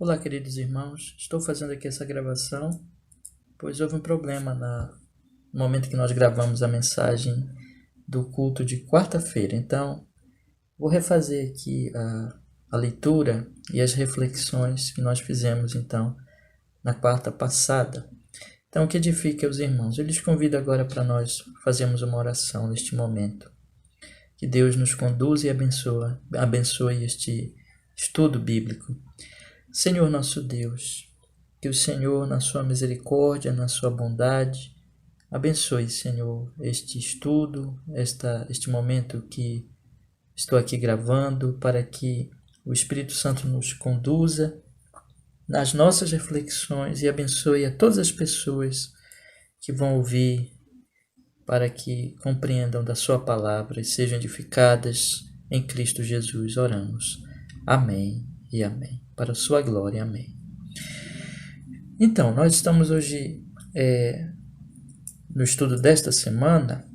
Olá, queridos irmãos. Estou fazendo aqui essa gravação, pois houve um problema no momento que nós gravamos a mensagem do culto de quarta-feira. Então, vou refazer aqui a leitura e as reflexões que nós fizemos, então, na quarta passada. Então, o que edifica os irmãos? Eu lhes convido agora para nós fazermos uma oração neste momento. Que Deus nos conduza e abençoe este estudo bíblico. Senhor nosso Deus, que o Senhor, na sua misericórdia, na sua bondade, abençoe, Senhor, este estudo, este momento que estou aqui gravando, para que o Espírito Santo nos conduza nas nossas reflexões e abençoe a todas as pessoas que vão ouvir, para que compreendam da sua palavra e sejam edificadas em Cristo Jesus. Oramos. Amém e amém. Para a sua glória. Amém. Então, nós estamos hoje no estudo desta semana,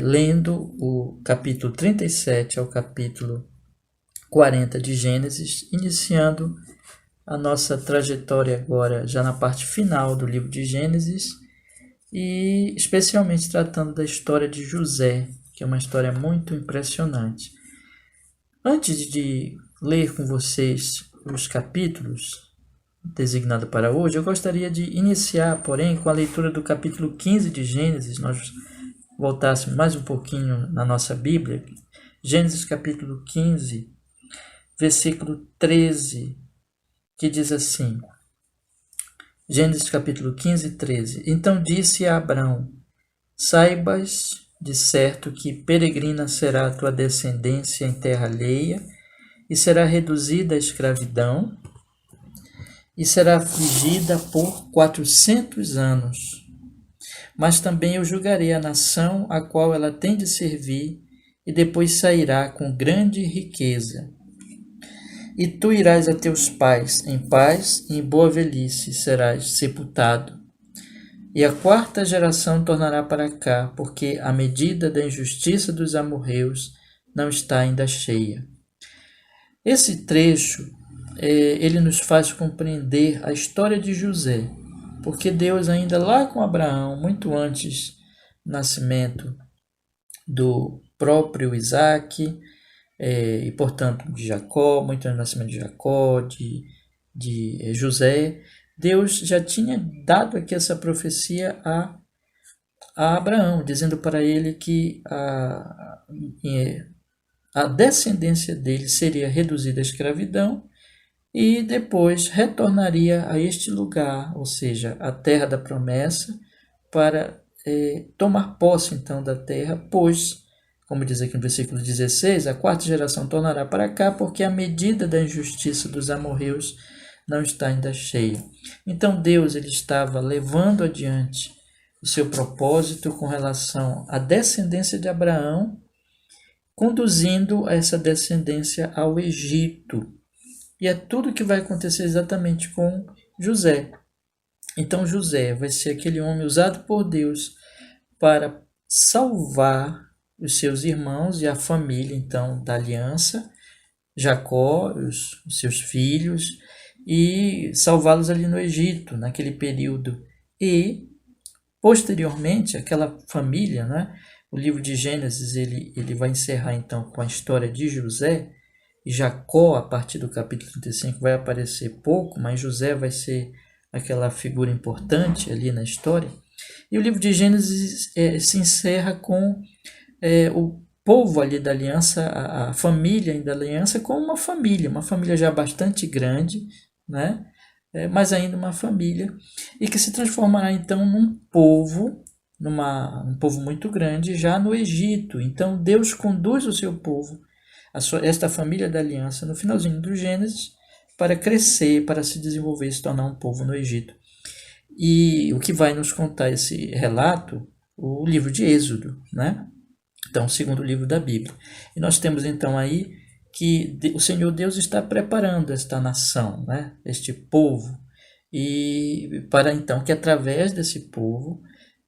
lendo o capítulo 37 ao capítulo 40 de Gênesis, iniciando a nossa trajetória agora já na parte final do livro de Gênesis, e especialmente tratando da história de José, que é uma história muito impressionante. Antes de ler com vocês os capítulos designados para hoje, eu gostaria de iniciar, porém, com a leitura do capítulo 15 de Gênesis. Nós voltássemos mais um pouquinho na nossa Bíblia. Gênesis capítulo 15, versículo 13, que diz assim: Gênesis capítulo 15, 13. Então disse a Abrão: Saibas de certo que peregrina será a tua descendência em terra alheia, e será reduzida à escravidão, e será afligida por 400 anos. Mas também eu julgarei a nação a qual ela tem de servir, e depois sairá com grande riqueza. E tu irás a teus pais em paz, e em boa velhice serás sepultado. E a quarta geração tornará para cá, porque a medida da injustiça dos amorreus não está ainda cheia. Esse trecho, ele nos faz compreender a história de José, porque Deus ainda lá com Abraão, muito antes do nascimento do próprio Isaac, e portanto de Jacó, muito antes do nascimento de Jacó, de José, Deus já tinha dado aqui essa profecia a Abraão, dizendo para ele que a descendência dele seria reduzida à escravidão e depois retornaria a este lugar, ou seja, a terra da promessa, para tomar posse então da terra, pois, como diz aqui no versículo 16, a quarta geração tornará para cá, porque a medida da injustiça dos amorreus não está ainda cheia. Então Deus ele estava levando adiante o seu propósito com relação à descendência de Abraão, conduzindo essa descendência ao Egito. E é tudo que vai acontecer exatamente com José. Então José vai ser aquele homem usado por Deus para salvar os seus irmãos e a família então da aliança, Jacó, os seus filhos, e salvá-los ali no Egito, naquele período. E, posteriormente, aquela família, né? O livro de Gênesis ele vai encerrar então com a história de José, e Jacó, a partir do capítulo 35, vai aparecer pouco, mas José vai ser aquela figura importante ali na história. E o livro de Gênesis se encerra com o povo ali da aliança, a família da aliança, como uma família já bastante grande, né? Mas ainda uma família, e que se transformará então num povo, um povo muito grande já no Egito. Então Deus conduz o seu povo, esta família da aliança, no finalzinho do Gênesis, para crescer, para se desenvolver e se tornar um povo no Egito. E o que vai nos contar esse relato? O livro de Êxodo, né? Então, o segundo livro da Bíblia. E nós temos então aí que o Senhor Deus está preparando esta nação, né? Este povo, e para então que através desse povo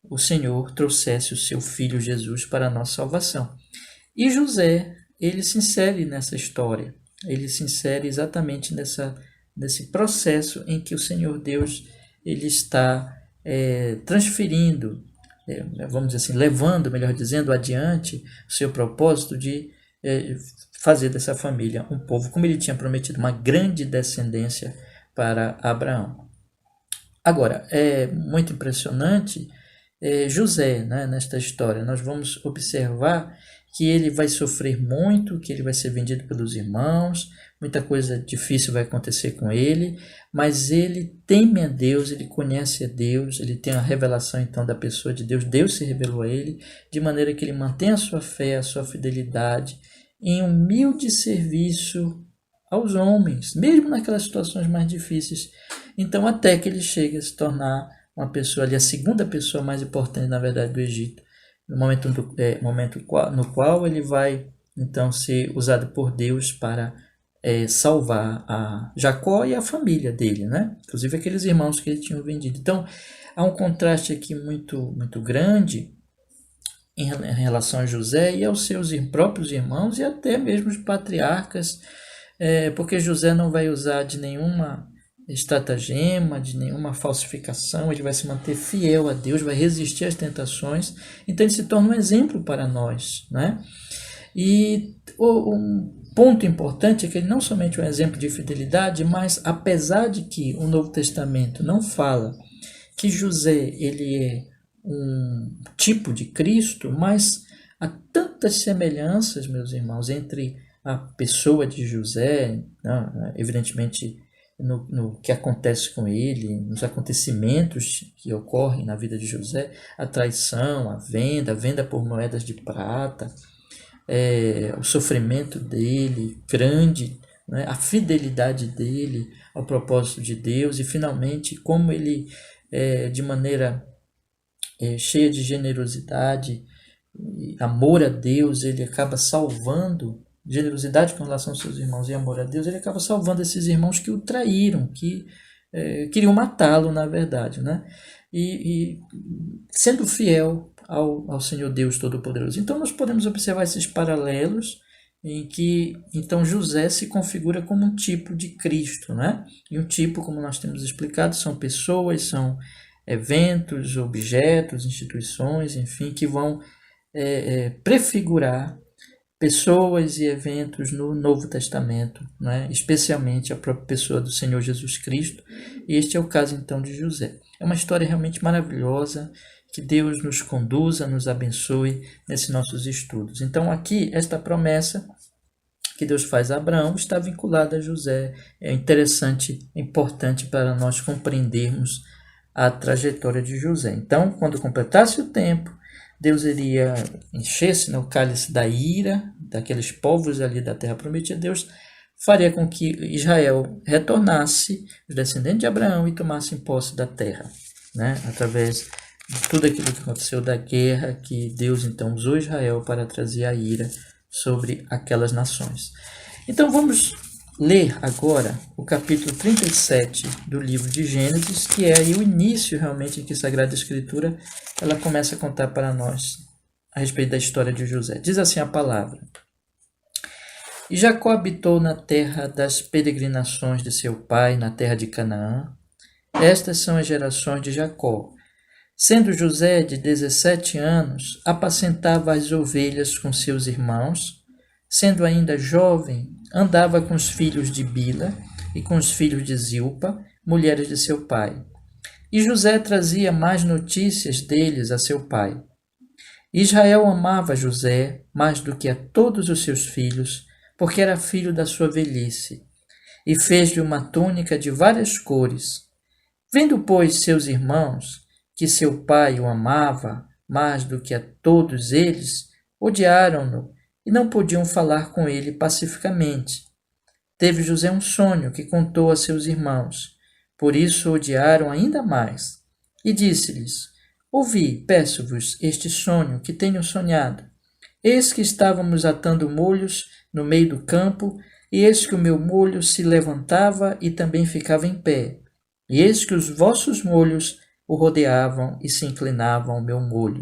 o Senhor trouxesse o seu Filho Jesus para a nossa salvação. E José, ele se insere nessa história, ele se insere exatamente nesse processo em que o Senhor Deus ele está transferindo, vamos dizer assim, levando, melhor dizendo, adiante o seu propósito de fazer dessa família um povo, como ele tinha prometido, uma grande descendência para Abraão. Agora, é muito impressionante José, né, nesta história. Nós vamos observar que ele vai sofrer muito, que ele vai ser vendido pelos irmãos, muita coisa difícil vai acontecer com ele, mas ele teme a Deus, ele conhece a Deus, ele tem a revelação então da pessoa de Deus, Deus se revelou a ele, de maneira que ele mantém a sua fé, a sua fidelidade, em humilde serviço aos homens, mesmo naquelas situações mais difíceis. Então, até que ele chega a se tornar uma pessoa ali, a segunda pessoa mais importante, na verdade, do Egito, no momento no qual ele vai, então, ser usado por Deus para salvar a Jacó e a família dele, né? Inclusive aqueles irmãos que ele tinha vendido. Então, há um contraste aqui muito, muito grande em relação a José e aos seus próprios irmãos e até mesmo os patriarcas, porque José não vai usar de nenhuma estratagema, de nenhuma falsificação, ele vai se manter fiel a Deus, vai resistir às tentações, então ele se torna um exemplo para nós, né? E um ponto importante é que ele não somente é um exemplo de fidelidade, mas apesar de que o Novo Testamento não fala que José ele é um tipo de Cristo, mas há tantas semelhanças, meus irmãos, entre a pessoa de José, evidentemente no que acontece com ele, nos acontecimentos que ocorrem na vida de José, a traição, a venda por moedas de prata, o sofrimento dele grande, né, a fidelidade dele ao propósito de Deus e finalmente como ele de maneira cheia de generosidade e amor a Deus, ele acaba salvando, generosidade com relação aos seus irmãos e amor a Deus, ele acaba salvando esses irmãos que o traíram, que queriam matá-lo, na verdade, né? E sendo fiel ao Senhor Deus Todo-Poderoso. Então nós podemos observar esses paralelos em que então José se configura como um tipo de Cristo, né? E um tipo, como nós temos explicado, são pessoas, são eventos, objetos, instituições, enfim, que vão prefigurar pessoas e eventos no Novo Testamento, né? Especialmente a própria pessoa do Senhor Jesus Cristo. E este é o caso então de José. É uma história realmente maravilhosa, que Deus nos conduza, nos abençoe nesses nossos estudos. Então aqui, esta promessa que Deus faz a Abraão está vinculada a José. É interessante, é importante para nós compreendermos a trajetória de José. Então, quando completasse o tempo, Deus iria encher-se no cálice da ira daqueles povos ali da terra prometida. Deus faria com que Israel retornasse, os descendentes de Abraão, e tomassem posse da terra, né? Através de tudo aquilo que aconteceu da guerra, que Deus então usou Israel para trazer a ira sobre aquelas nações. Então vamos ler agora o capítulo 37 do livro de Gênesis, que é aí o início realmente em que a Sagrada Escritura ela começa a contar para nós a respeito da história de José. Diz assim a palavra: E Jacó habitou na terra das peregrinações de seu pai, na terra de Canaã. Estas são as gerações de Jacó. Sendo José de 17 anos, apacentava as ovelhas com seus irmãos. Sendo ainda jovem, andava com os filhos de Bila e com os filhos de Zilpa, mulheres de seu pai. E José trazia mais notícias deles a seu pai. Israel amava José mais do que a todos os seus filhos, porque era filho da sua velhice, e fez-lhe uma túnica de várias cores. Vendo, pois, seus irmãos, que seu pai o amava mais do que a todos eles, odiaram-no e não podiam falar com ele pacificamente. Teve José um sonho que contou a seus irmãos, por isso o odiaram ainda mais. E disse-lhes: Ouvi, peço-vos, este sonho que tenho sonhado. Eis que estávamos atando molhos no meio do campo, e eis que o meu molho se levantava e também ficava em pé. E eis que os vossos molhos o rodeavam e se inclinavam ao meu molho.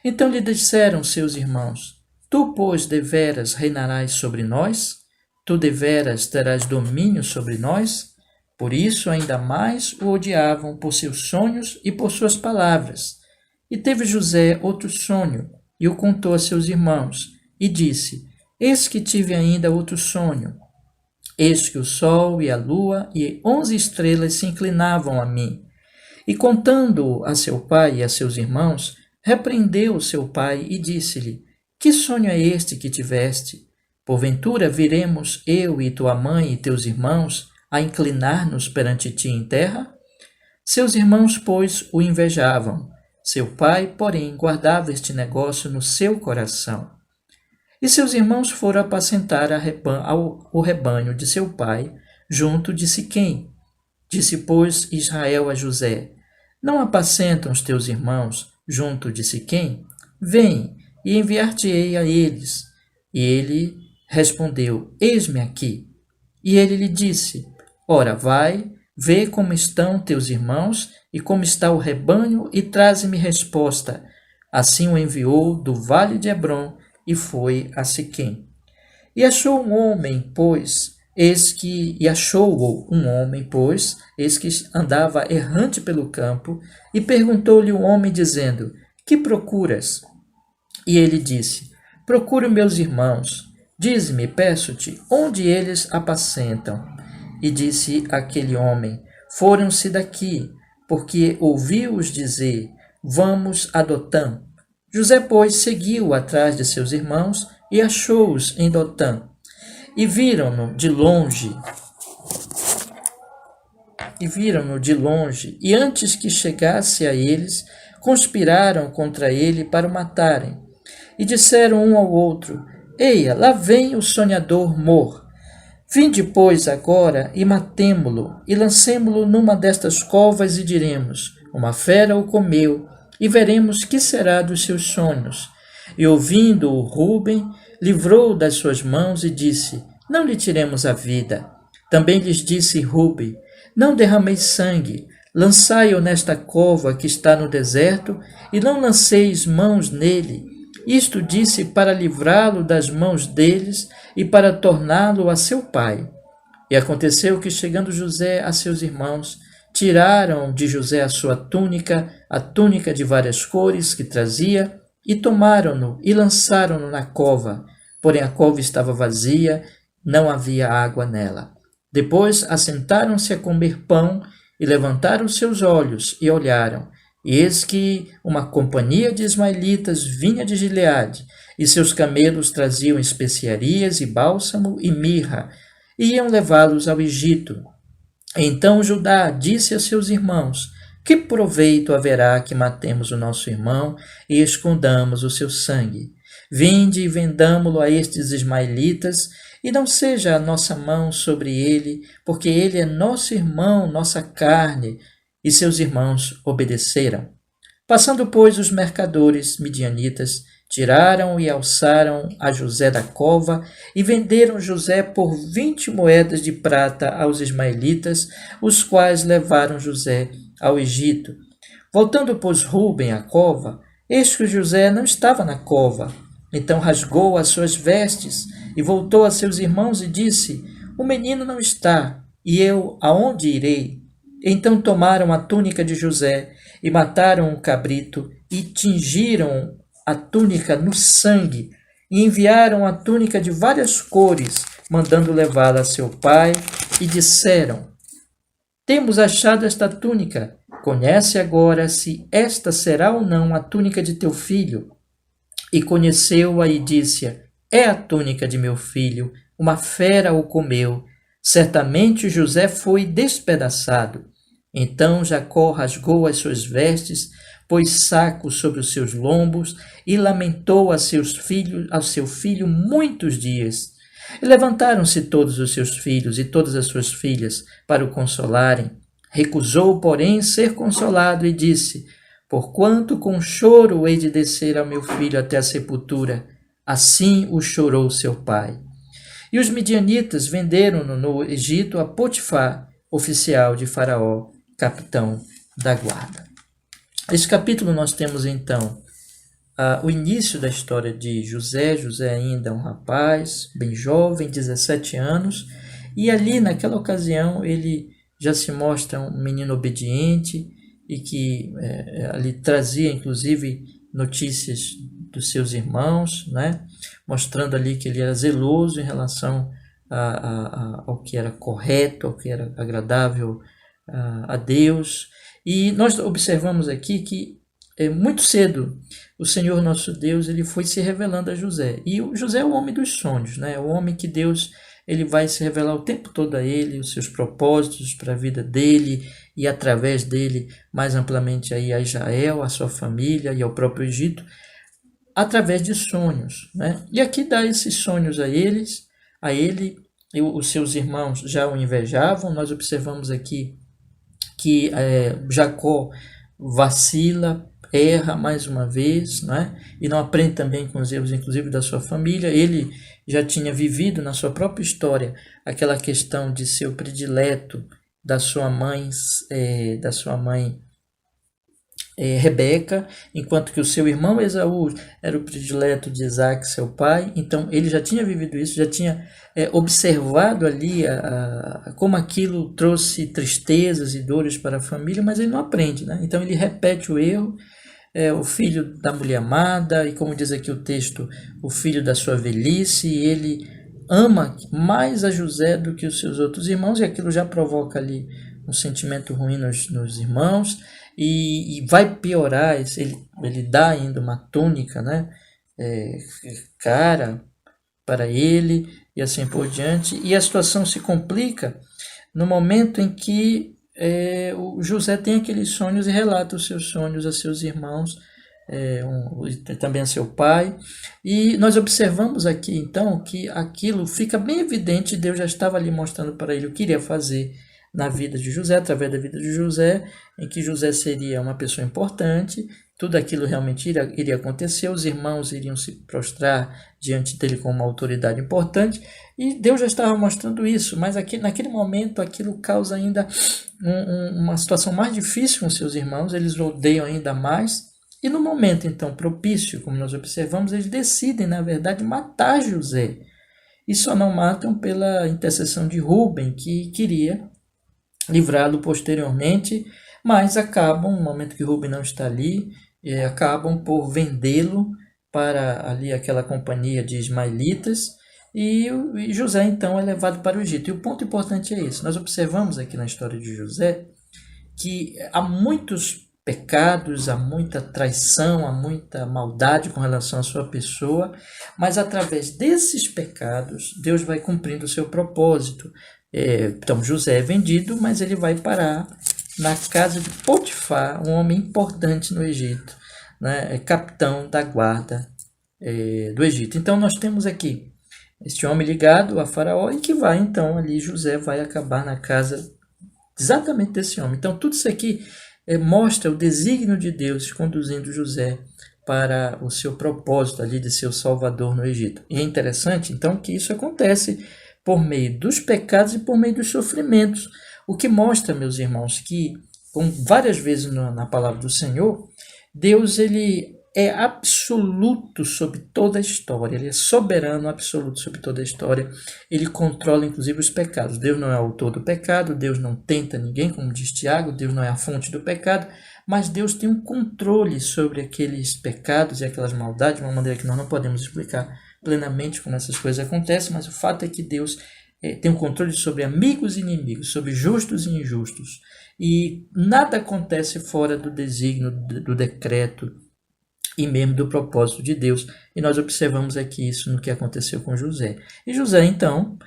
Então lhe disseram seus irmãos: Tu, pois, deveras reinarás sobre nós? Tu deveras terás domínio sobre nós? Por isso, ainda mais o odiavam por seus sonhos e por suas palavras. E teve José outro sonho, e o contou a seus irmãos, e disse: Eis que tive ainda outro sonho. Eis que o sol e a lua e 11 estrelas se inclinavam a mim. E contando-o a seu pai e a seus irmãos, repreendeu seu pai e disse-lhe: Que sonho é este que tiveste? Porventura viremos eu e tua mãe e teus irmãos a inclinar-nos perante ti em terra? Seus irmãos, pois, o invejavam. Seu pai, porém, guardava este negócio no seu coração. E seus irmãos foram apacentar o rebanho de seu pai, junto de Siquém. Disse, pois, Israel a José: Não apacentam os teus irmãos junto de Siquém? Vem, e enviar-te-ei a eles. E ele respondeu: Eis-me aqui. E ele lhe disse: Ora, vai, vê como estão teus irmãos e como está o rebanho, e traze-me resposta. Assim o enviou do vale de Hebrom e foi a Siquém. E achou um homem, pois, eis que andava errante pelo campo, e perguntou-lhe o homem, dizendo: Que procuras? E ele disse: Procuro meus irmãos. Dize-me, peço-te, onde eles apacentam? E disse aquele homem: Foram-se daqui, porque ouvi-os dizer: Vamos a Dotã. José, pois, seguiu atrás de seus irmãos e achou-os em Dotã. E viram-no de longe, e antes que chegasse a eles, conspiraram contra ele para o matarem. E disseram um ao outro: Eia, lá vem o sonhador Mor. Vinde, pois, agora e matemo-lo, e lancemo-lo numa destas covas, e diremos: Uma fera o comeu, e veremos que será dos seus sonhos. E ouvindo-o Ruben, livrou-o das suas mãos e disse: Não lhe tiremos a vida. Também lhes disse Ruben: Não derrameis sangue, lançai-o nesta cova que está no deserto, e não lanceis mãos nele. Isto disse para livrá-lo das mãos deles e para torná-lo a seu pai. E aconteceu que, chegando José a seus irmãos, tiraram de José a sua túnica, a túnica de várias cores que trazia, e tomaram-no e lançaram-no na cova. Porém a cova estava vazia, não havia água nela. Depois assentaram-se a comer pão e levantaram seus olhos e olharam. E eis que uma companhia de ismaelitas vinha de Gileade, e seus camelos traziam especiarias e bálsamo e mirra, e iam levá-los ao Egito. Então Judá disse a seus irmãos: Que proveito haverá que matemos o nosso irmão e escondamos o seu sangue? Vinde e vendamo-lo a estes ismaelitas, e não seja a nossa mão sobre ele, porque ele é nosso irmão, nossa carne. E seus irmãos obedeceram. Passando, pois, os mercadores midianitas, tiraram e alçaram a José da cova e venderam José por 20 moedas de prata aos ismaelitas, os quais levaram José ao Egito. Voltando, pois, Ruben à cova, eis que José não estava na cova. Então rasgou as suas vestes e voltou a seus irmãos e disse: O menino não está, e eu aonde irei? Então tomaram a túnica de José e mataram um cabrito e tingiram a túnica no sangue e enviaram a túnica de várias cores, mandando levá-la a seu pai, e disseram: Temos achado esta túnica. Conhece agora se esta será ou não a túnica de teu filho. E conheceu-a e disse: É a túnica de meu filho, uma fera o comeu. Certamente José foi despedaçado. Então Jacó rasgou as suas vestes, pôs saco sobre os seus lombos e lamentou ao seu filho muitos dias. E levantaram-se todos os seus filhos e todas as suas filhas para o consolarem. Recusou, porém, ser consolado e disse: Porquanto com choro hei de descer ao meu filho até a sepultura. Assim o chorou seu pai. E os midianitas venderam-no no Egito a Potifar, oficial de Faraó, capitão da guarda. Neste capítulo nós temos então o início da história de José. José ainda é um rapaz bem jovem, 17 anos, e ali naquela ocasião ele já se mostra um menino obediente e que ali trazia inclusive notícias dos seus irmãos, né? Mostrando ali que ele era zeloso em relação ao que era correto, ao que era agradável a Deus. E nós observamos aqui que muito cedo o Senhor nosso Deus ele foi se revelando a José. E o José é o homem dos sonhos, né? O homem que Deus ele vai se revelar o tempo todo a ele, os seus propósitos para a vida dele e através dele mais amplamente aí a Israel, a sua família e ao próprio Egito, através de sonhos, né? E aqui dá esses sonhos a ele e os seus irmãos já o invejavam. Nós observamos aqui que Jacó vacila, erra mais uma vez, né? E não aprende também com os erros, inclusive, da sua família. Ele já tinha vivido na sua própria história aquela questão de ser o predileto da sua mãe, Rebeca, enquanto que o seu irmão Esaú era o predileto de Isaac, seu pai. Então ele já tinha vivido isso, já tinha observado ali como aquilo trouxe tristezas e dores para a família, mas ele não aprende, né? Então ele repete o erro, o filho da mulher amada, e como diz aqui o texto, o filho da sua velhice, e ele ama mais a José do que os seus outros irmãos, e aquilo já provoca ali um sentimento ruim nos irmãos, e vai piorar. Ele dá ainda uma túnica, né, cara para ele, e assim por diante, e a situação se complica no momento em que o José tem aqueles sonhos e relata os seus sonhos a seus irmãos, também a seu pai, e nós observamos aqui então que aquilo fica bem evidente. Deus já estava ali mostrando para ele o que iria fazer na vida de José, através da vida de José, em que José seria uma pessoa importante, tudo aquilo realmente iria acontecer, os irmãos iriam se prostrar diante dele como uma autoridade importante, e Deus já estava mostrando isso, mas naquele momento aquilo causa ainda uma situação mais difícil com seus irmãos, eles odeiam ainda mais, e no momento então propício, como nós observamos, eles decidem na verdade matar José, e só não matam pela intercessão de Rúben, que queria livrá-lo posteriormente, mas acabam, no momento que Rúben não está ali, acabam por vendê-lo para ali aquela companhia de ismaelitas, e José então é levado para o Egito. E o ponto importante é esse: nós observamos aqui na história de José que há muitos pecados, há muita traição, há muita maldade com relação à sua pessoa, mas através desses pecados Deus vai cumprindo o seu propósito. Então José é vendido, mas ele vai parar na casa de Potifar, um homem importante no Egito, né? Capitão da guarda do Egito. Então nós temos aqui este homem ligado a Faraó, e que vai então ali, José vai acabar na casa exatamente desse homem. Então tudo isso aqui mostra o desígnio de Deus conduzindo José para o seu propósito ali de ser o Salvador no Egito. E é interessante então que isso acontece por meio dos pecados e por meio dos sofrimentos, o que mostra, meus irmãos, que várias vezes na palavra do Senhor, Deus ele é absoluto sobre toda a história, ele é soberano absoluto sobre toda a história, ele controla inclusive os pecados. Deus não é autor do pecado, Deus não tenta ninguém, como diz Tiago, Deus não é a fonte do pecado, mas Deus tem um controle sobre aqueles pecados e aquelas maldades de uma maneira que nós não podemos explicar plenamente como essas coisas acontecem, mas o fato é que Deus tem um controle sobre amigos e inimigos, sobre justos e injustos, e nada acontece fora do desígnio, do decreto e mesmo do propósito de Deus, e nós observamos aqui isso no que aconteceu com José. E José então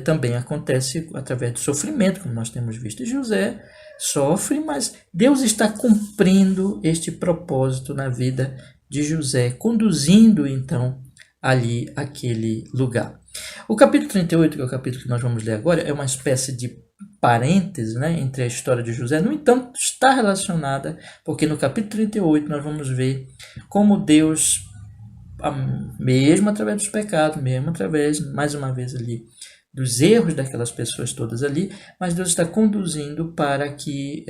também acontece através do sofrimento, como nós temos visto. E José sofre, mas Deus está cumprindo este propósito na vida de José, conduzindo então ali aquele lugar. O capítulo 38, que é o capítulo que nós vamos ler agora, é uma espécie de parêntese, né, entre a história de José. No entanto, está relacionada, porque no capítulo 38 nós vamos ver como Deus, mesmo através dos pecados, mesmo através, mais uma vez ali, dos erros daquelas pessoas todas ali, mas Deus está conduzindo para que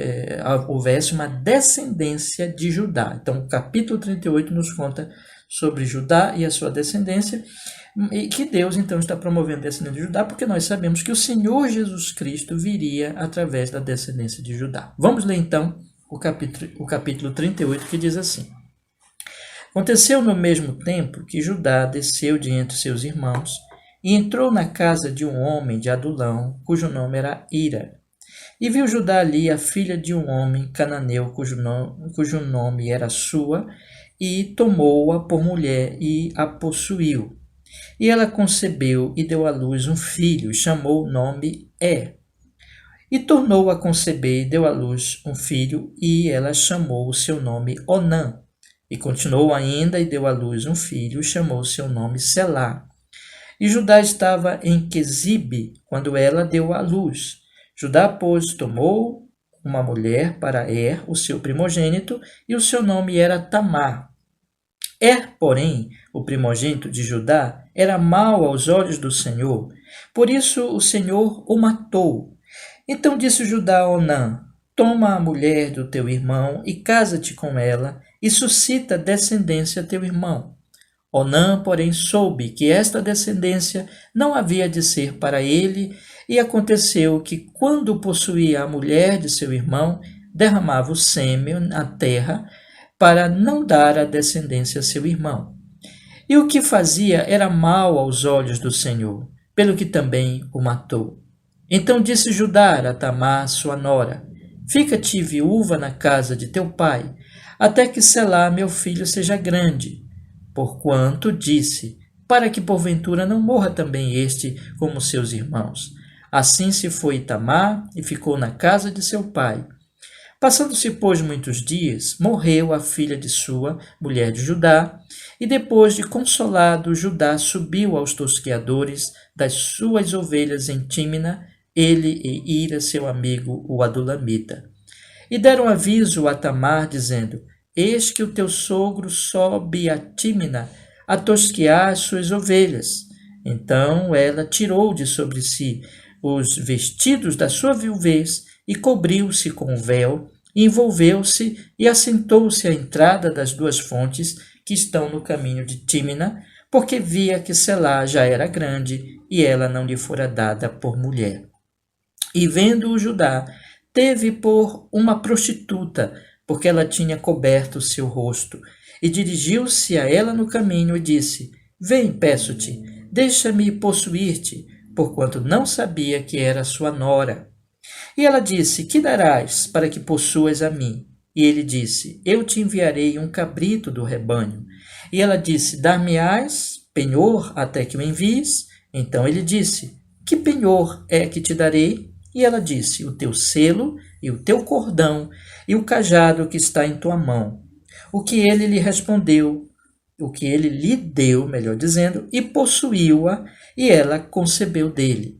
houvesse uma descendência de Judá. Então, o capítulo 38 nos conta sobre Judá e a sua descendência, e que Deus então está promovendo a descendência de Judá, porque nós sabemos que o Senhor Jesus Cristo viria através da descendência de Judá. Vamos ler então o capítulo 38, que diz assim: Aconteceu no mesmo tempo que Judá desceu de entre seus irmãos e entrou na casa de um homem de Adulão, cujo nome era Ira. E viu Judá ali a filha de um homem cananeu, cujo nome era Sua, e tomou-a por mulher e a possuiu. E ela concebeu e deu à luz um filho, e chamou o nome E tornou a conceber e deu à luz um filho, e ela chamou o seu nome Onã. E continuou ainda e deu à luz um filho, e chamou o seu nome Selá. E Judá estava em Quezibe, quando ela deu à luz. Judá, pois, tomou uma mulher para o seu primogênito, e o seu nome era Tamar. Porém, o primogênito de Judá, era mau aos olhos do Senhor, por isso o Senhor o matou. Então disse Judá a Onã: Toma a mulher do teu irmão e casa-te com ela, e suscita descendência a teu irmão. Onã, porém, soube que esta descendência não havia de ser para ele, e aconteceu que, quando possuía a mulher de seu irmão, derramava o sêmen na terra, para não dar a descendência a seu irmão. E o que fazia era mal aos olhos do Senhor, pelo que também o matou. Então disse Judá a Tamar, sua nora: Fica-te viúva na casa de teu pai, até que Selá, meu filho, seja grande. Porquanto disse: Para que porventura não morra também este como seus irmãos. Assim se foi Tamar e ficou na casa de seu pai. Passando-se, pois, muitos dias, morreu a filha de Sua, mulher de Judá, e depois de consolado, Judá subiu aos tosqueadores das suas ovelhas em Tímina, ele e Ira, seu amigo, o adulamita. E deram aviso a Tamar, dizendo: Eis que o teu sogro sobe a Tímina a tosquear as suas ovelhas. Então ela tirou de sobre si os vestidos da sua viuvez e cobriu-se com o véu, e envolveu-se e assentou-se à entrada das duas fontes que estão no caminho de Tímina, porque via que Selá já era grande e ela não lhe fora dada por mulher. E vendo-o Judá, teve por uma prostituta, porque ela tinha coberto o seu rosto, e dirigiu-se a ela no caminho e disse: Vem, peço-te, deixa-me possuir-te, porquanto não sabia que era sua nora. E ela disse: Que darás para que possuas a mim? E ele disse: Eu te enviarei um cabrito do rebanho. E ela disse: Dar-me-ás penhor até que o envies? Então ele disse: Que penhor é que te darei? E ela disse: O teu selo e o teu cordão e o cajado que está em tua mão. O que ele lhe respondeu, o que ele lhe deu, melhor dizendo, e possuiu-a, e ela concebeu dele.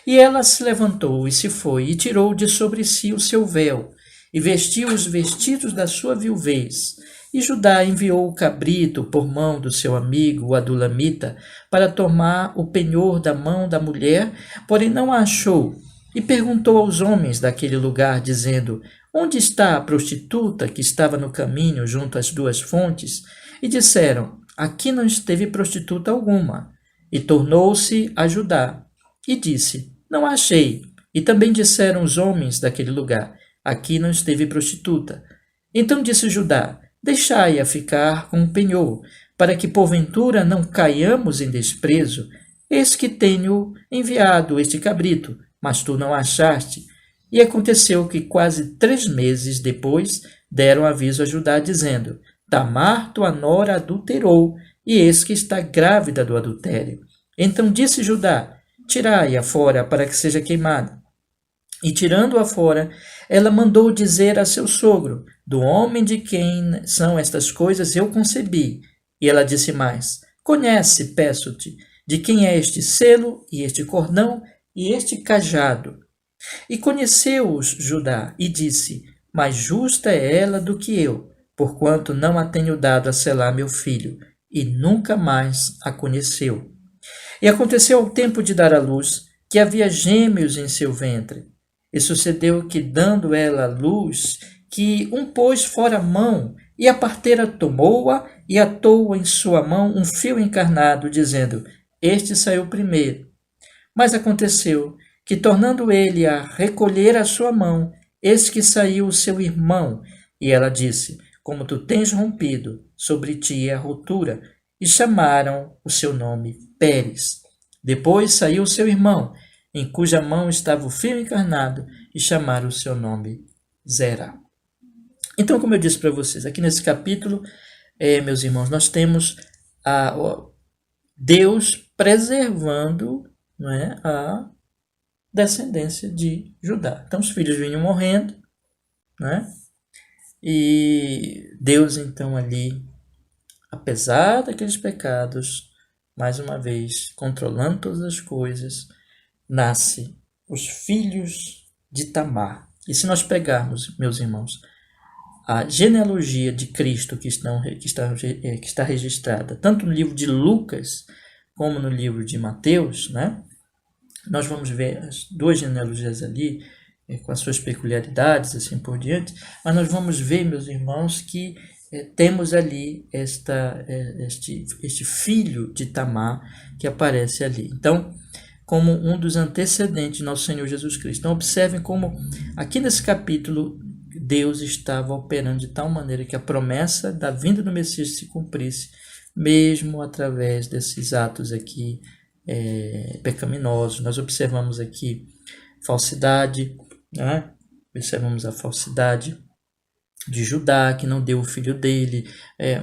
E ela se levantou e se foi, e tirou de sobre si o seu véu, e vestiu os vestidos da sua viuvez. E Judá enviou o cabrito por mão do seu amigo, o adulamita, para tomar o penhor da mão da mulher, porém não a achou. E perguntou aos homens daquele lugar, dizendo: Onde está a prostituta que estava no caminho junto às duas fontes? E disseram: Aqui não esteve prostituta alguma. E tornou-se a Judá e disse: Não a achei. E também disseram os homens daquele lugar: Aqui não esteve prostituta. Então disse Judá: Deixai-a ficar com o penhor, para que porventura não caiamos em desprezo. Eis que tenho enviado este cabrito, mas tu não achaste. E aconteceu que quase 3 meses depois deram aviso a Judá, dizendo: Tamar, tua nora, adulterou, e eis que está grávida do adultério. Então disse Judá: Tirai-a fora para que seja queimada. E tirando-a fora, ela mandou dizer a seu sogro: Do homem de quem são estas coisas eu concebi. E ela disse mais: Conhece, peço-te, de quem é este selo e este cordão e este cajado. E conheceu-os Judá e disse: Mais justa é ela do que eu, porquanto não a tenho dado a Selá meu filho. E nunca mais a conheceu. E aconteceu ao tempo de dar à luz, que havia gêmeos em seu ventre. E sucedeu que, dando ela à luz, que um pôs fora a mão, E a parteira tomou-a e atou em sua mão um fio encarnado, dizendo: Este saiu primeiro. Mas aconteceu que, tornando ele a recolher a sua mão, eis que saiu o seu irmão. E ela disse: Como tu tens rompido, sobre ti é a ruptura. E chamaram o seu nome Pérez. Depois saiu o seu irmão, em cuja mão estava o fio encarnado, e chamaram o seu nome Zerá. Então, como eu disse para vocês, aqui nesse capítulo, meus irmãos, nós temos Deus preservando, não é, a descendência de Judá. Então, os filhos vinham morrendo, né? E Deus, então, ali, apesar daqueles pecados, mais uma vez, controlando todas as coisas, nasce os filhos de Tamar. E se nós pegarmos, meus irmãos, a genealogia de Cristo que está registrada tanto no livro de Lucas como no livro de Mateus, né? Nós vamos ver as duas genealogias ali, com as suas peculiaridades, assim por diante, mas nós vamos ver, meus irmãos, que temos ali este filho de Tamar que aparece ali. Então, como um dos antecedentes de nosso Senhor Jesus Cristo. Então, observem como aqui nesse capítulo Deus estava operando de tal maneira que a promessa da vinda do Messias se cumprisse, mesmo através desses atos aqui pecaminosos. Nós observamos aqui falsidade, né? Observamos a falsidade de Judá, que não deu o filho dele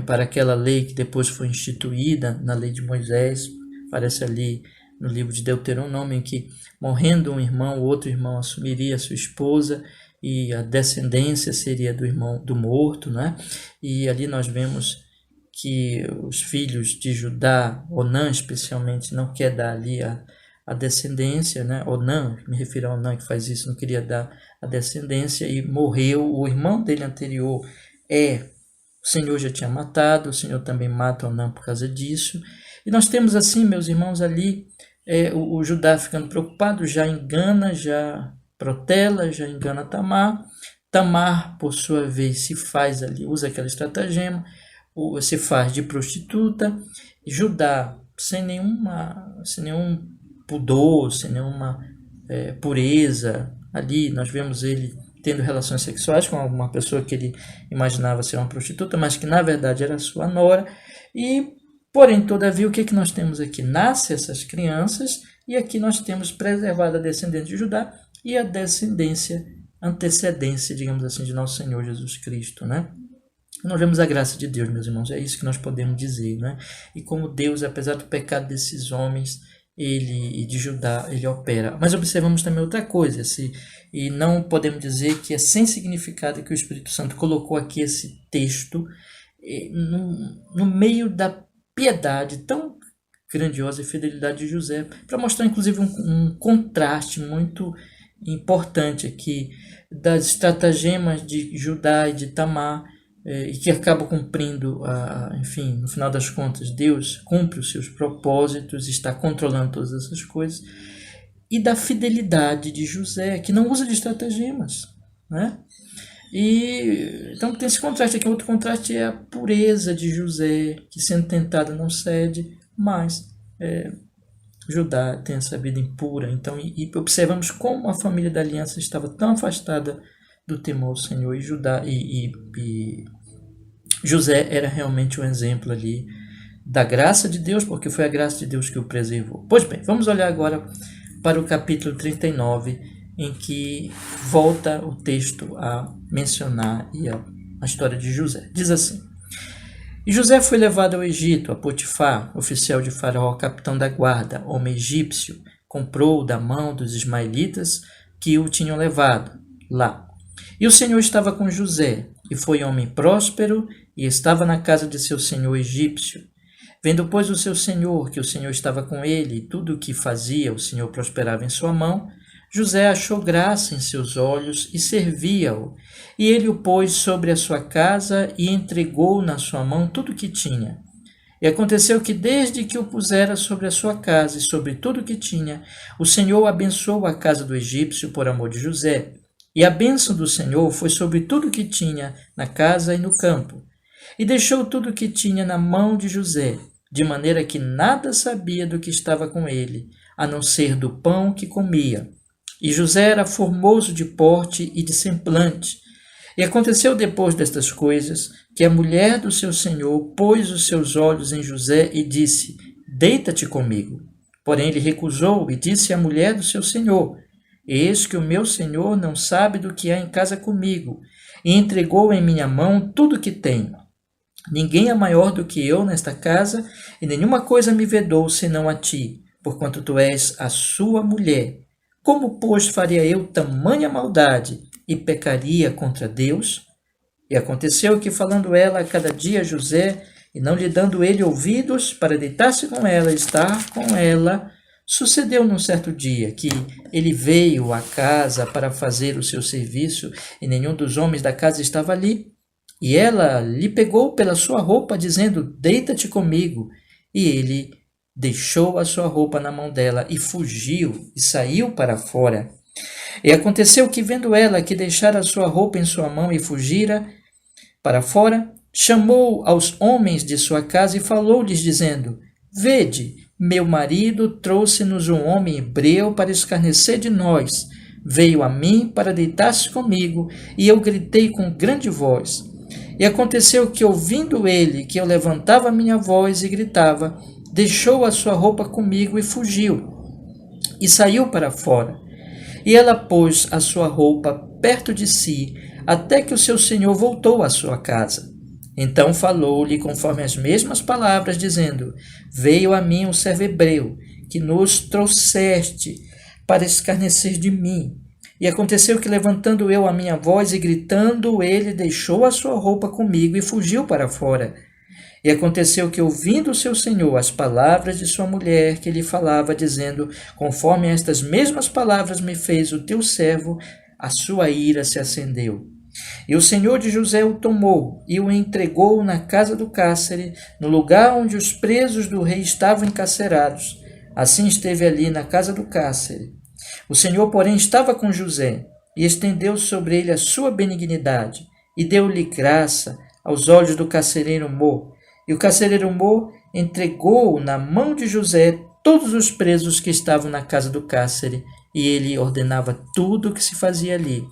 para aquela lei que depois foi instituída na lei de Moisés. Aparece ali no livro de Deuteronômio, em que, morrendo um irmão, o outro irmão assumiria a sua esposa e a descendência seria do irmão do morto, né? E ali nós vemos que os filhos de Judá, Onã especialmente, não quer dar ali a descendência, né? Onã, me refiro a Onã que faz isso, não queria dar a descendência e morreu. O irmão dele anterior o Senhor já tinha matado, o Senhor também mata Onã por causa disso. E nós temos assim, meus irmãos, ali o Judá ficando preocupado, já engana, já protela, já engana Tamar. Tamar, por sua vez, se faz ali, usa aquela estratagema, se faz de prostituta. Judá, sem nenhum pudor, sem nenhuma pureza, ali nós vemos ele tendo relações sexuais com alguma pessoa que ele imaginava ser uma prostituta, mas que na verdade era sua nora. E, porém, todavia, o que nós temos aqui? Nasce essas crianças, e aqui nós temos preservada a descendência de Judá e a antecedência, digamos assim, de nosso Senhor Jesus Cristo, né? Nós vemos a graça de Deus, meus irmãos, é isso que nós podemos dizer, né? E como Deus, apesar do pecado desses homens e de Judá, ele opera. Mas observamos também outra coisa, e não podemos dizer que é sem significado que o Espírito Santo colocou aqui esse texto no meio da piedade tão grandiosa e fidelidade de José, para mostrar inclusive um contraste muito importante aqui das estratagemas de Judá e de Tamar, e que acaba cumprindo, enfim, no final das contas, Deus cumpre os seus propósitos, está controlando todas essas coisas, e da fidelidade de José, que não usa de estratagemas, né? E então tem esse contraste aqui. Outro contraste é a pureza de José, que sendo tentado não cede, mas Judá tem essa vida impura. Então, e observamos como a família da aliança estava tão afastada do temor ao Senhor, e Judá e José era realmente um exemplo ali da graça de Deus, porque foi a graça de Deus que o preservou. Pois bem, vamos olhar agora para o capítulo 39, em que volta o texto a mencionar a história de José. Diz assim: E José foi levado ao Egito, a Potifar, oficial de Faraó, capitão da guarda, homem egípcio, comprou-o da mão dos ismaelitas que o tinham levado lá. E o Senhor estava com José, e foi homem próspero, e estava na casa de seu senhor egípcio. Vendo, pois, o seu senhor, que o Senhor estava com ele, e tudo o que fazia o Senhor prosperava em sua mão, José achou graça em seus olhos e servia-o. E ele o pôs sobre a sua casa e entregou na sua mão tudo o que tinha. E aconteceu que, desde que o pusera sobre a sua casa e sobre tudo o que tinha, o Senhor abençoou a casa do egípcio por amor de José. E a bênção do Senhor foi sobre tudo o que tinha na casa e no campo. e deixou tudo o que tinha na mão de José, de maneira que nada sabia do que estava com ele, a não ser do pão que comia. E José era formoso de porte e de semblante. E aconteceu depois destas coisas, que a mulher do seu senhor pôs os seus olhos em José e disse: Deita-te comigo. Porém ele recusou e disse à mulher do seu senhor: Eis que o meu senhor não sabe do que há em casa comigo, e entregou em minha mão tudo o que tenho. Ninguém é maior do que eu nesta casa, e nenhuma coisa me vedou senão a ti, porquanto tu és a sua mulher. Como, pois, faria eu tamanha maldade e pecaria contra Deus? E aconteceu que, falando ela a cada dia a José, e não lhe dando ele ouvidos para deitar-se com ela e estar com ela, sucedeu num certo dia que ele veio à casa para fazer o seu serviço, e nenhum dos homens da casa estava ali. E ela lhe pegou pela sua roupa, dizendo: Deita-te comigo. E ele deixou a sua roupa na mão dela e fugiu e saiu para fora. E aconteceu que, vendo ela que deixara a sua roupa em sua mão e fugira para fora, chamou aos homens de sua casa e falou-lhes, dizendo: Vede, meu marido trouxe-nos um homem hebreu para escarnecer de nós. Veio a mim para deitar-se comigo, e eu gritei com grande voz. E aconteceu que, ouvindo ele que eu levantava a minha voz e gritava, deixou a sua roupa comigo e fugiu, e saiu para fora. E ela pôs a sua roupa perto de si, até que o seu senhor voltou à sua casa. Então falou-lhe conforme as mesmas palavras, dizendo: Veio a mim um servo hebreu, que nos trouxeste para escarnecer de mim. E aconteceu que, levantando eu a minha voz e gritando, ele deixou a sua roupa comigo e fugiu para fora. E aconteceu que, ouvindo o seu senhor as palavras de sua mulher, que lhe falava, dizendo: Conforme estas mesmas palavras me fez o teu servo, a sua ira se acendeu. E o senhor de José o tomou e o entregou na casa do cárcere, no lugar onde os presos do rei estavam encarcerados. Assim esteve ali na casa do cárcere. O Senhor, porém, estava com José, e estendeu sobre ele a sua benignidade, e deu-lhe graça aos olhos do carcereiro Mor. E o carcereiro Mor entregou na mão de José todos os presos que estavam na casa do cárcere, e ele ordenava tudo o que se fazia ali.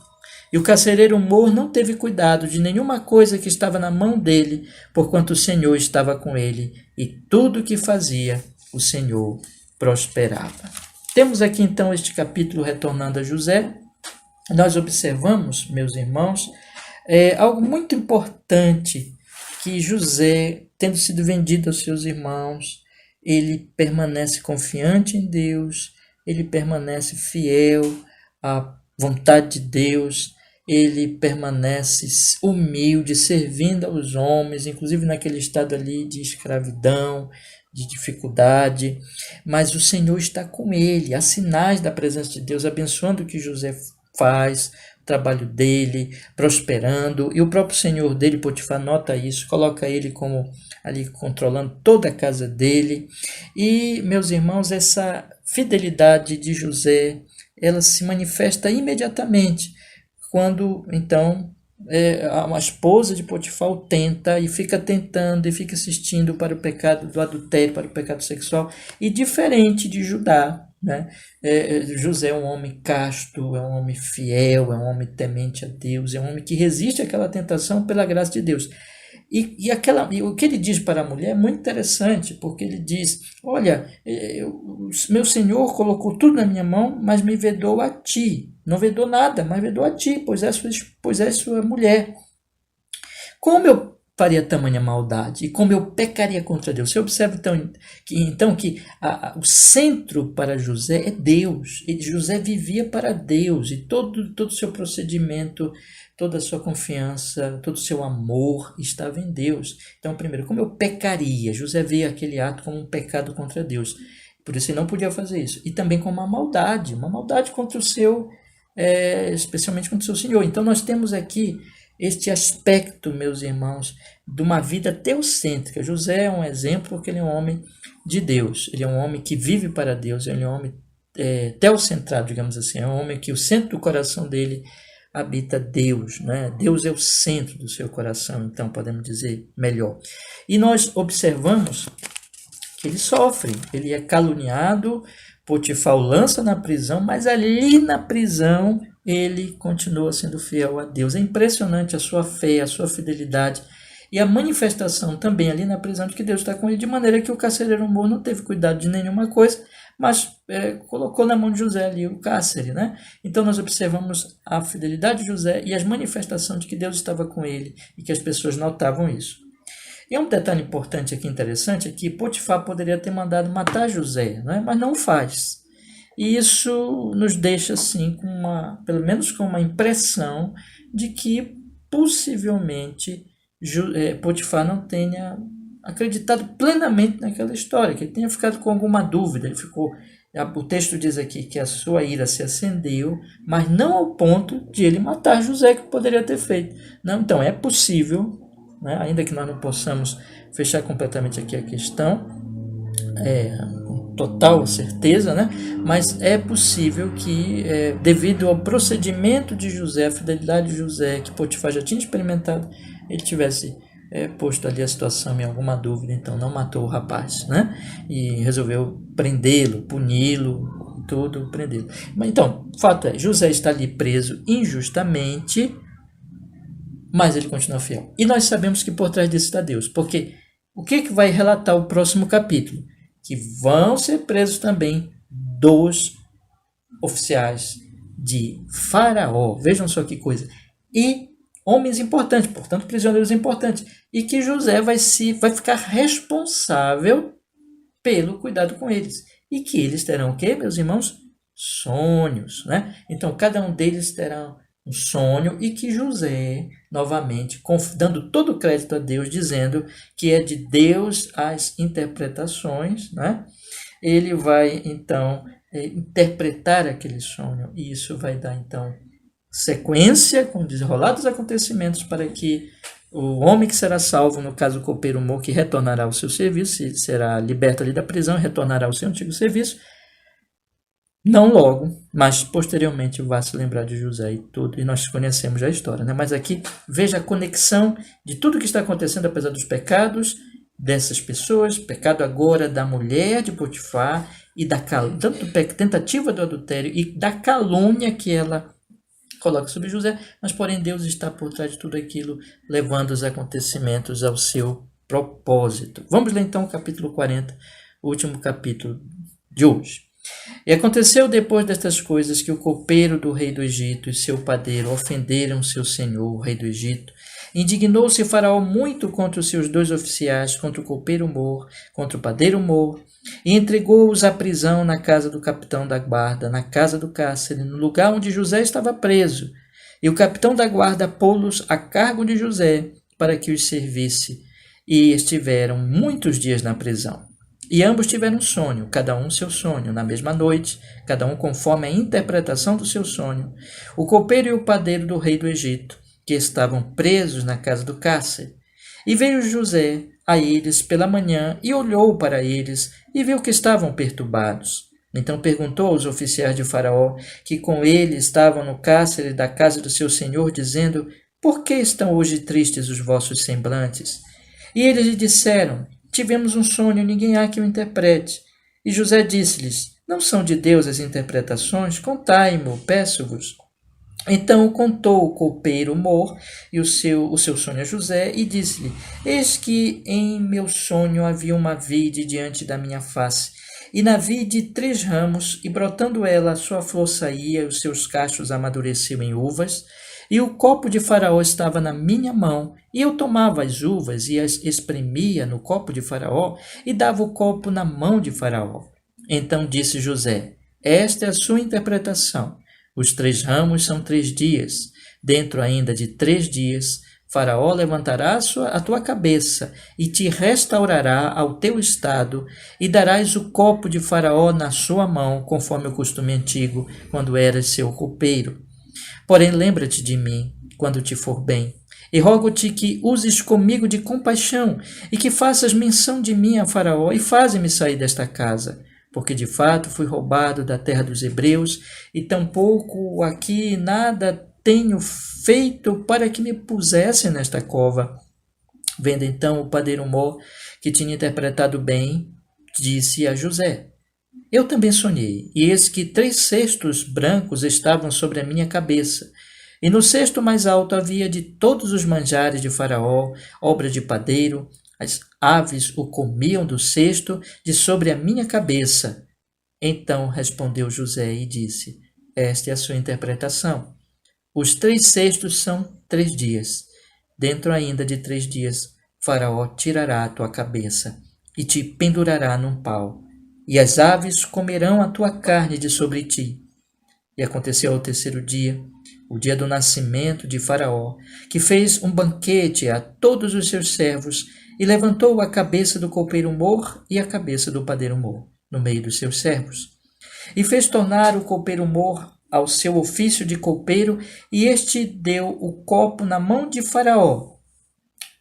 E o carcereiro Mor não teve cuidado de nenhuma coisa que estava na mão dele, porquanto o Senhor estava com ele, e tudo o que fazia, o Senhor prosperava. Temos aqui então este capítulo retornando a José. Nós observamos, meus irmãos, algo muito importante, que José, tendo sido vendido aos seus irmãos, ele permanece confiante em Deus, ele permanece fiel à vontade de Deus, ele permanece humilde, servindo aos homens, inclusive naquele estado ali de escravidão, de dificuldade, mas o Senhor está com ele, há sinais da presença de Deus, abençoando o que José faz, o trabalho dele, prosperando, e o próprio Senhor dele, Potifar, nota isso, coloca ele como ali controlando toda a casa dele. E, meus irmãos, essa fidelidade de José, ela se manifesta imediatamente, quando então uma esposa de Potifar o tenta e fica tentando e fica assistindo para o pecado do adultério, para o pecado sexual, e diferente de Judá, né? José é um homem casto, é um homem fiel, é um homem temente a Deus, é um homem que resiste àquela tentação pela graça de Deus. E o que ele diz para a mulher é muito interessante, porque ele diz: Olha, meu Senhor colocou tudo na minha mão, mas me vedou a ti. Não vedou nada, mas vedou a ti, pois é sua mulher. Como eu faria tamanha maldade e como eu pecaria contra Deus? Você observa então que o centro para José é Deus. E José vivia para Deus, e todo o seu procedimento, toda a sua confiança, todo o seu amor estava em Deus. Então, primeiro, como eu pecaria? José via aquele ato como um pecado contra Deus. Por isso ele não podia fazer isso. E também como uma maldade contra o seu, especialmente contra o seu Senhor. Então nós temos aqui este aspecto, meus irmãos, de uma vida teocêntrica. José é um exemplo porque ele é um homem de Deus. Ele é um homem que vive para Deus. Ele é um homem teocentrado, digamos assim. É um homem que o centro do coração dele habita Deus, né? Deus é o centro do seu coração, então podemos dizer melhor. E nós observamos que ele sofre, ele é caluniado, Potifar o lança na prisão, mas ali na prisão ele continua sendo fiel a Deus. É impressionante a sua fé, a sua fidelidade e a manifestação também ali na prisão de que Deus está com ele, de maneira que o carcereiro Mor não teve cuidado de nenhuma coisa, mas colocou na mão de José ali o cárcere, né? Então nós observamos a fidelidade de José e as manifestações de que Deus estava com ele e que as pessoas notavam isso. E um detalhe importante aqui, interessante, é que Potifar poderia ter mandado matar José, né? Mas não o faz. E isso nos deixa, assim, pelo menos com uma impressão de que possivelmente Potifar não tenha acreditado plenamente naquela história, que ele tenha ficado com alguma dúvida. O texto diz aqui que a sua ira se acendeu, mas não ao ponto de ele matar José, que poderia ter feito. Não, então é possível, né, ainda que nós não possamos fechar completamente aqui a questão, com total certeza, né, mas é possível que, devido ao procedimento de José, a fidelidade de José, que Potifar já tinha experimentado, ele tivesse posto ali a situação em alguma dúvida, então não matou o rapaz, né, e resolveu prendê-lo, puni-lo, tudo, prendê-lo. Então, o fato é, José está ali preso injustamente, mas ele continua fiel. E nós sabemos que por trás disso está Deus, porque o que vai relatar o próximo capítulo? Que vão ser presos também 2 oficiais de Faraó. Vejam só que coisa. E homens importantes, portanto, prisioneiros importantes. E que José vai ficar responsável pelo cuidado com eles. E que eles terão o quê, meus irmãos? Sonhos, né? Então, cada um deles terá um sonho, e que José, novamente, dando todo o crédito a Deus, dizendo que é de Deus as interpretações, né? Ele vai, então, interpretar aquele sonho, e isso vai dar, então, sequência com o desenrolar dos acontecimentos para que o homem que será salvo, no caso o copeiro Mor, que retornará ao seu serviço, ele será liberto ali da prisão, retornará ao seu antigo serviço, não logo, mas posteriormente vai se lembrar de José e tudo, e nós conhecemos a história, né? Mas aqui veja a conexão de tudo que está acontecendo, apesar dos pecados dessas pessoas, pecado agora da mulher de Potifar, e tanto tentativa do adultério e da calúnia que ela coloca sobre José, mas porém Deus está por trás de tudo aquilo, levando os acontecimentos ao seu propósito. Vamos ler então o capítulo 40, o último capítulo de hoje. E aconteceu depois destas coisas que o copeiro do rei do Egito e seu padeiro ofenderam seu senhor, o rei do Egito. Indignou-se Faraó muito contra os seus 2 oficiais, contra o copeiro Mor, contra o padeiro Mor, e entregou-os à prisão na casa do capitão da guarda, na casa do cárcere, no lugar onde José estava preso. E o capitão da guarda pô-los a cargo de José, para que os servisse, e estiveram muitos dias na prisão. E ambos tiveram um sonho, cada um seu sonho, na mesma noite, cada um conforme a interpretação do seu sonho, o copeiro e o padeiro do rei do Egito, que estavam presos na casa do cárcere. E veio José a eles pela manhã e olhou para eles e viu que estavam perturbados. Então perguntou aos oficiais de Faraó, que com ele estavam no cárcere da casa do seu senhor, dizendo: por que estão hoje tristes os vossos semblantes? E eles lhe disseram: tivemos um sonho, ninguém há que o interprete. E José disse-lhes: não são de Deus as interpretações? Contai-mo, peço-vos. Então contou o copeiro Mor e o seu sonho a José, e disse-lhe: eis que em meu sonho havia uma vide diante da minha face, e na vide 3 ramos, e brotando ela a sua flor saía, e os seus cachos amadureciam em uvas, e o copo de Faraó estava na minha mão, e eu tomava as uvas e as espremia no copo de Faraó, e dava o copo na mão de Faraó. Então disse José: esta é a sua interpretação. Os 3 ramos são 3 dias. Dentro ainda de 3 dias, Faraó levantará a tua cabeça e te restaurará ao teu estado, e darás o copo de Faraó na sua mão, conforme o costume antigo, quando eras seu copeiro. Porém, lembra-te de mim, quando te for bem, e rogo-te que uses comigo de compaixão, e que faças menção de mim a Faraó, e faze-me sair desta casa, porque de fato fui roubado da terra dos hebreus, e tampouco aqui nada tenho feito para que me pusessem nesta cova? Vendo então o padeiro Mor, que tinha interpretado bem, disse a José: Eu também sonhei, e eis que 3 cestos brancos estavam sobre a minha cabeça, e no cesto mais alto havia de todos os manjares de Faraó, obra de padeiro. As aves o comiam do cesto de sobre a minha cabeça. Então respondeu José e disse: Esta é a sua interpretação. Os 3 cestos são 3 dias. Dentro ainda de 3 dias, Faraó tirará a tua cabeça e te pendurará num pau, e as aves comerão a tua carne de sobre ti. E aconteceu ao 3º dia, o dia do nascimento de Faraó, que fez um banquete a todos os seus servos e levantou a cabeça do copeiro Mor e a cabeça do padeiro Mor no meio dos seus servos. E fez tornar o copeiro Mor ao seu ofício de copeiro, e este deu o copo na mão de Faraó.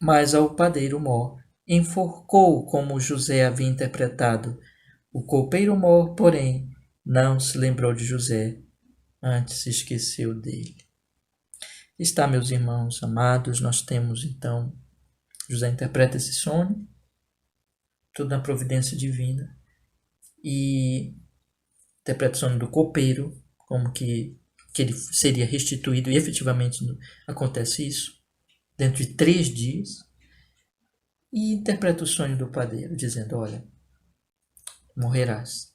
Mas ao padeiro Mor enforcou como José havia interpretado. O copeiro Mor, porém, não se lembrou de José, antes se esqueceu dele. Está, meus irmãos amados, nós temos então, José interpreta esse sonho, tudo na providência divina, e interpreta o sonho do copeiro, como que ele seria restituído, e efetivamente acontece isso, dentro de 3 dias, e interpreta o sonho do padeiro, dizendo: olha, morrerás.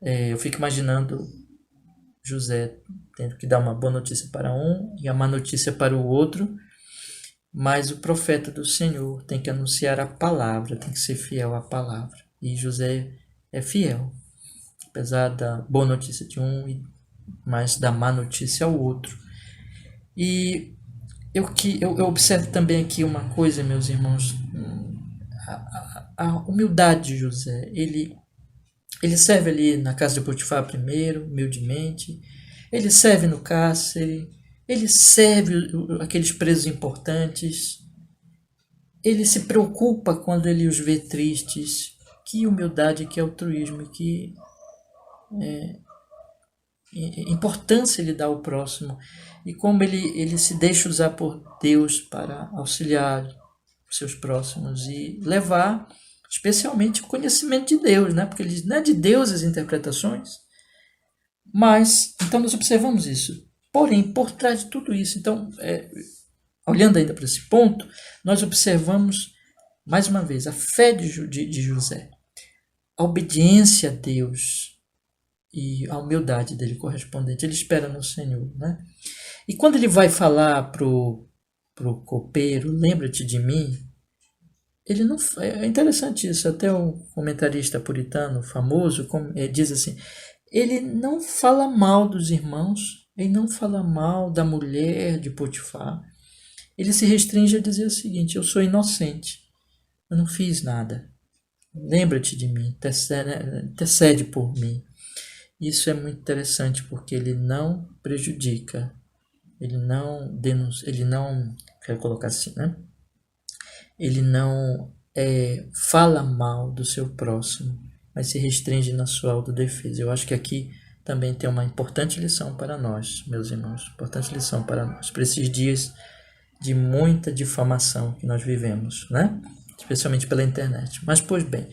Eu fico imaginando José tendo que dar uma boa notícia para um e a má notícia para o outro, mas o profeta do Senhor tem que anunciar a palavra, tem que ser fiel à palavra, e José é fiel, apesar da boa notícia de um, mas da má notícia ao outro. E eu observo também aqui uma coisa, meus irmãos, a humildade de José. Ele serve ali na casa de Potifar primeiro, humildemente, ele serve no cárcere, ele serve aqueles presos importantes, ele se preocupa quando ele os vê tristes. Que humildade, que altruísmo, que importância ele dá ao próximo, e como ele se deixa usar por Deus para auxiliar os seus próximos e levar especialmente o conhecimento de Deus, né? Porque ele diz: não é de Deus as interpretações, mas então nós observamos isso. Porém, por trás de tudo isso, então, olhando ainda para esse ponto, nós observamos mais uma vez a fé de José, a obediência a Deus e a humildade dele correspondente. Ele espera no Senhor, né? E quando ele vai falar pro copeiro: lembra-te de mim, ele não. É interessante isso. Até o comentarista puritano famoso diz assim: ele não fala mal dos irmãos, ele não fala mal da mulher de Potifar. Ele se restringe a dizer o seguinte: eu sou inocente, eu não fiz nada. Lembra-te de mim, intercede por mim. Isso é muito interessante, porque ele não prejudica, ele não denuncia, ele não, quero colocar assim, né? Ele não fala mal do seu próximo, mas se restringe na sua autodefesa. Eu acho que aqui também tem uma importante lição para nós, meus irmãos, importante lição para nós, para esses dias de muita difamação que nós vivemos, né? Especialmente pela internet. Mas, pois bem,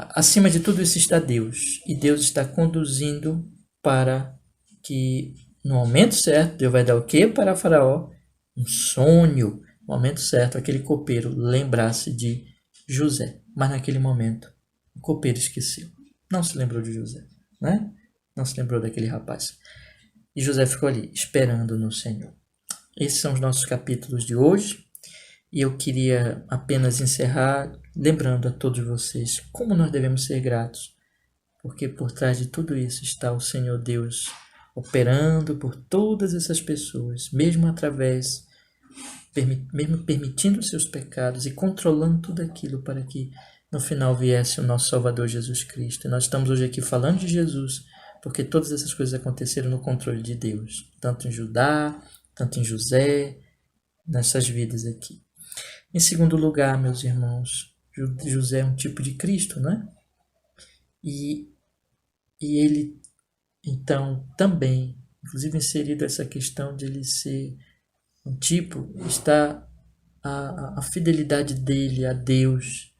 acima de tudo isso está Deus, e Deus está conduzindo para que no momento certo Deus vai dar o que para Faraó? Um sonho. No momento certo aquele copeiro lembrasse de José, mas naquele momento o copeiro esqueceu, não se lembrou de José, né? Não se lembrou daquele rapaz, e José ficou ali esperando no Senhor. Esses são os nossos capítulos de hoje. E eu queria apenas encerrar lembrando a todos vocês como nós devemos ser gratos, porque por trás de tudo isso está o Senhor Deus operando por todas essas pessoas, mesmo permitindo os seus pecados e controlando tudo aquilo para que no final viesse o nosso Salvador Jesus Cristo. E nós estamos hoje aqui falando de Jesus, porque todas essas coisas aconteceram no controle de Deus, tanto em Judá, tanto em José, nessas vidas aqui. Em segundo lugar, meus irmãos, José é um tipo de Cristo, né? E ele, então, também inclusive inserido essa questão de ele ser um tipo, está a fidelidade dele a Deus,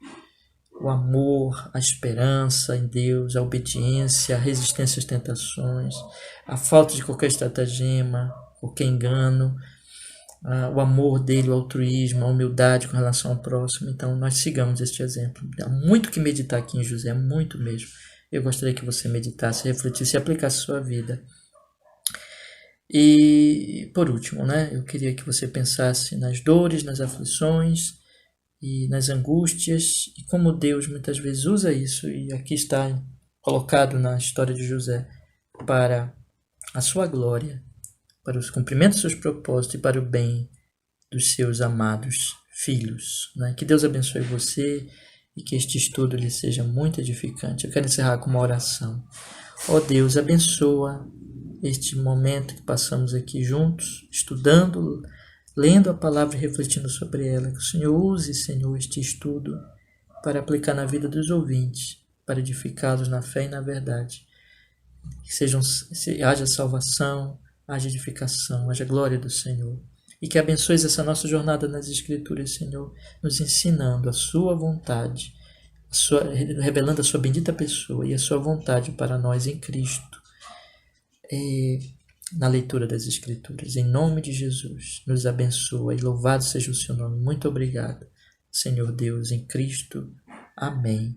o amor, a esperança em Deus, a obediência, a resistência às tentações, a falta de qualquer estratagema, qualquer engano, o amor dele, o altruísmo, a humildade com relação ao próximo. Então, nós sigamos este exemplo. Há muito que meditar aqui em José, muito mesmo. Eu gostaria que você meditasse, refletisse e aplicasse a sua vida. E, por último, eu queria que você pensasse nas dores, nas aflições e nas angústias, e como Deus muitas vezes usa isso, e aqui está colocado na história de José, para a sua glória, para o cumprimento dos seus propósitos e para o bem dos seus amados filhos. Que Deus abençoe você e que este estudo lhe seja muito edificante. Eu quero encerrar com uma oração. Ó Deus, abençoa este momento que passamos aqui juntos, estudando, lendo a palavra e refletindo sobre ela. Que o Senhor use, Senhor, este estudo para aplicar na vida dos ouvintes, para edificá-los na fé e na verdade. Que haja salvação, haja edificação, haja glória do Senhor. E que abençoes essa nossa jornada nas Escrituras, Senhor, nos ensinando a sua vontade, revelando a sua bendita pessoa e a sua vontade para nós em Cristo, na leitura das Escrituras. Em nome de Jesus, nos abençoa e louvado seja o seu nome. Muito obrigado, Senhor Deus, em Cristo. Amém.